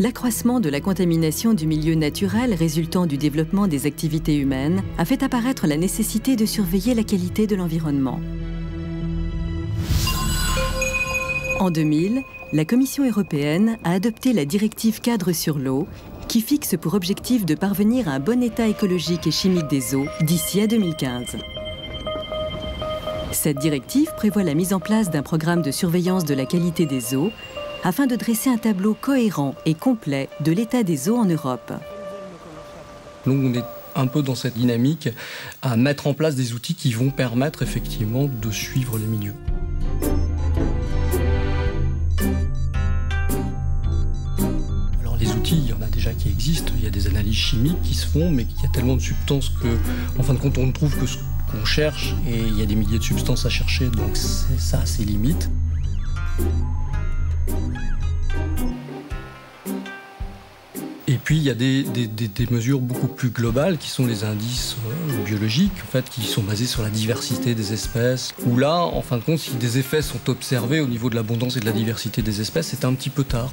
L'accroissement de la contamination du milieu naturel résultant du développement des activités humaines a fait apparaître la nécessité de surveiller la qualité de l'environnement. En 2000, la Commission européenne a adopté la directive cadre sur l'eau qui fixe pour objectif de parvenir à un bon état écologique et chimique des eaux d'ici à 2015. Cette directive prévoit la mise en place d'un programme de surveillance de la qualité des eaux afin de dresser un tableau cohérent et complet de l'état des eaux en Europe. Donc on est un peu dans cette dynamique à mettre en place des outils qui vont permettre effectivement de suivre les milieux. Alors les outils, il y en a déjà qui existent, il y a des analyses chimiques qui se font, mais il y a tellement de substances que, en fin de compte, on ne trouve que ce qu'on cherche, et il y a des milliers de substances à chercher, donc ça a ses limites. Et puis il y a des mesures beaucoup plus globales qui sont les indices biologiques, en fait, qui sont basés sur la diversité des espèces. Où là, en fin de compte, si des effets sont observés au niveau de l'abondance et de la diversité des espèces, c'est un petit peu tard.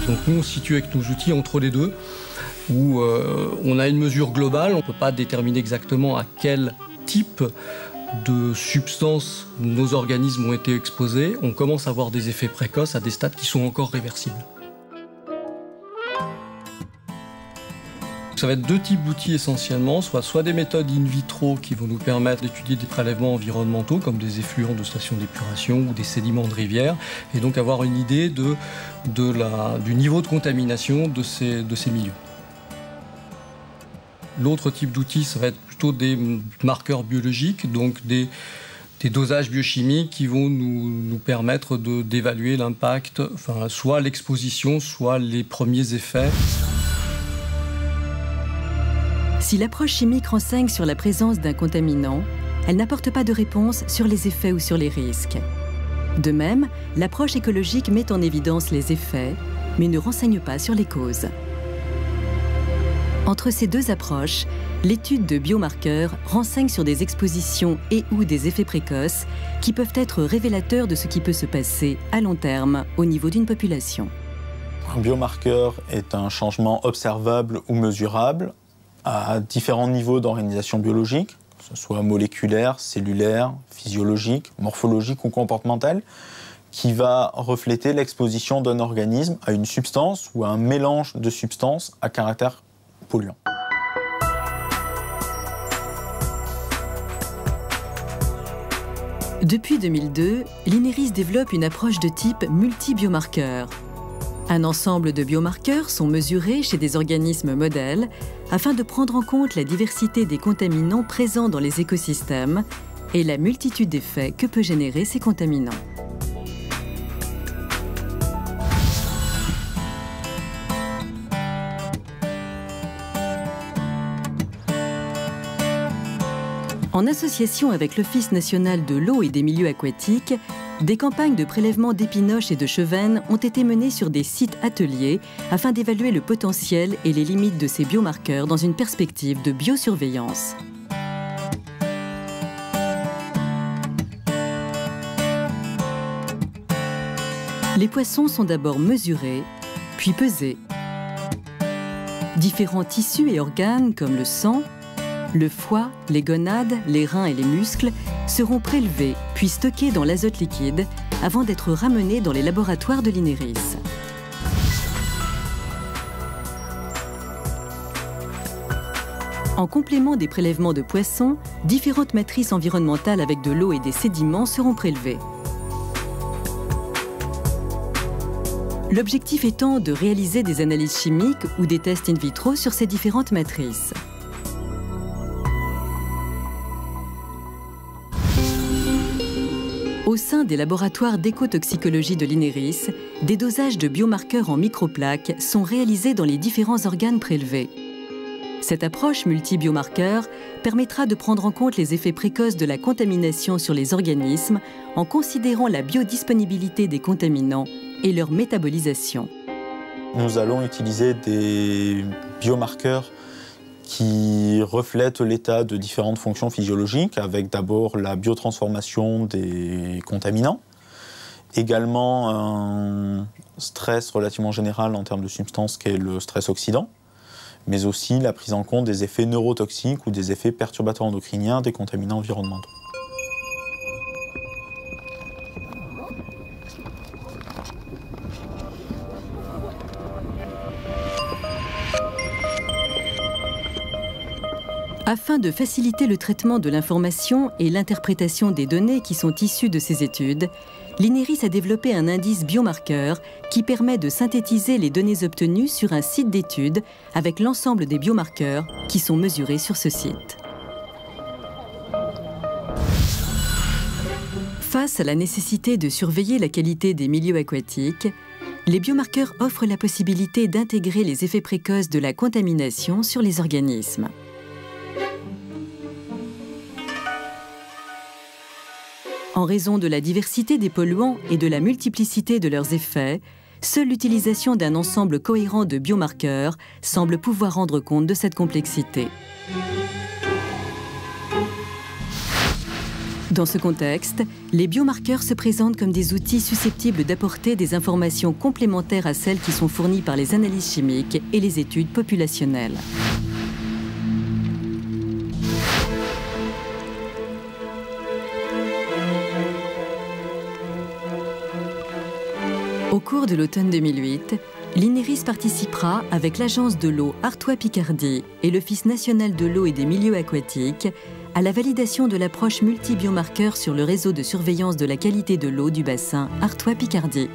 Donc nous, on se situe avec nos outils entre les deux, où on a une mesure globale, on ne peut pas déterminer exactement à quel type de substances nos organismes ont été exposés. On commence à avoir des effets précoces à des stades qui sont encore réversibles. Ça va être deux types d'outils essentiellement, soit des méthodes in vitro qui vont nous permettre d'étudier des prélèvements environnementaux comme des effluents de stations d'épuration ou des sédiments de rivières, et donc avoir une idée du niveau de contamination de ces milieux. L'autre type d'outils, ça va être plutôt des marqueurs biologiques, donc des dosages biochimiques qui vont nous permettre d'évaluer l'impact, enfin, soit l'exposition, soit les premiers effets. Si l'approche chimique renseigne sur la présence d'un contaminant, elle n'apporte pas de réponse sur les effets ou sur les risques. De même, l'approche écologique met en évidence les effets, mais ne renseigne pas sur les causes. Entre ces deux approches, l'étude de biomarqueurs renseigne sur des expositions et/ou des effets précoces qui peuvent être révélateurs de ce qui peut se passer à long terme au niveau d'une population. Un biomarqueur est un changement observable ou mesurable à différents niveaux d'organisation biologique, que ce soit moléculaire, cellulaire, physiologique, morphologique ou comportemental, qui va refléter l'exposition d'un organisme à une substance ou à un mélange de substances à caractère polluant. Depuis 2002, l'INERIS développe une approche de type multibiomarqueur. Un ensemble de biomarqueurs sont mesurés chez des organismes modèles afin de prendre en compte la diversité des contaminants présents dans les écosystèmes et la multitude d'effets que peut générer ces contaminants. En association avec l'Office national de l'eau et des milieux aquatiques, des campagnes de prélèvement d'épinoches et de chevennes ont été menées sur des sites ateliers afin d'évaluer le potentiel et les limites de ces biomarqueurs dans une perspective de biosurveillance. Les poissons sont d'abord mesurés, puis pesés. Différents tissus et organes comme le sang, le foie, les gonades, les reins et les muscles seront prélevés puis stockés dans l'azote liquide avant d'être ramenés dans les laboratoires de l'INERIS. En complément des prélèvements de poissons, différentes matrices environnementales avec de l'eau et des sédiments seront prélevées. L'objectif étant de réaliser des analyses chimiques ou des tests in vitro sur ces différentes matrices. Au sein des laboratoires d'écotoxicologie de l'INERIS, des dosages de biomarqueurs en microplaques sont réalisés dans les différents organes prélevés. Cette approche multibiomarqueur permettra de prendre en compte les effets précoces de la contamination sur les organismes en considérant la biodisponibilité des contaminants et leur métabolisation. Nous allons utiliser des biomarqueurs qui reflètent l'état de différentes fonctions physiologiques, avec d'abord la biotransformation des contaminants, Également un stress relativement général en termes de substances qui est le stress oxydant, mais aussi la prise en compte des effets neurotoxiques ou des effets perturbateurs endocriniens des contaminants environnementaux. Afin de faciliter le traitement de l'information et l'interprétation des données qui sont issues de ces études, l'INERIS a développé un indice biomarqueur qui permet de synthétiser les données obtenues sur un site d'étude avec l'ensemble des biomarqueurs qui sont mesurés sur ce site. Face à la nécessité de surveiller la qualité des milieux aquatiques, les biomarqueurs offrent la possibilité d'intégrer les effets précoces de la contamination sur les organismes. En raison de la diversité des polluants et de la multiplicité de leurs effets, seule l'utilisation d'un ensemble cohérent de biomarqueurs semble pouvoir rendre compte de cette complexité. Dans ce contexte, les biomarqueurs se présentent comme des outils susceptibles d'apporter des informations complémentaires à celles qui sont fournies par les analyses chimiques et les études populationnelles. Au cours de l'automne 2008, l'INERIS participera avec l'agence de l'eau Artois-Picardie et l'Office national de l'eau et des milieux aquatiques à la validation de l'approche multi-biomarqueurs sur le réseau de surveillance de la qualité de l'eau du bassin Artois-Picardie.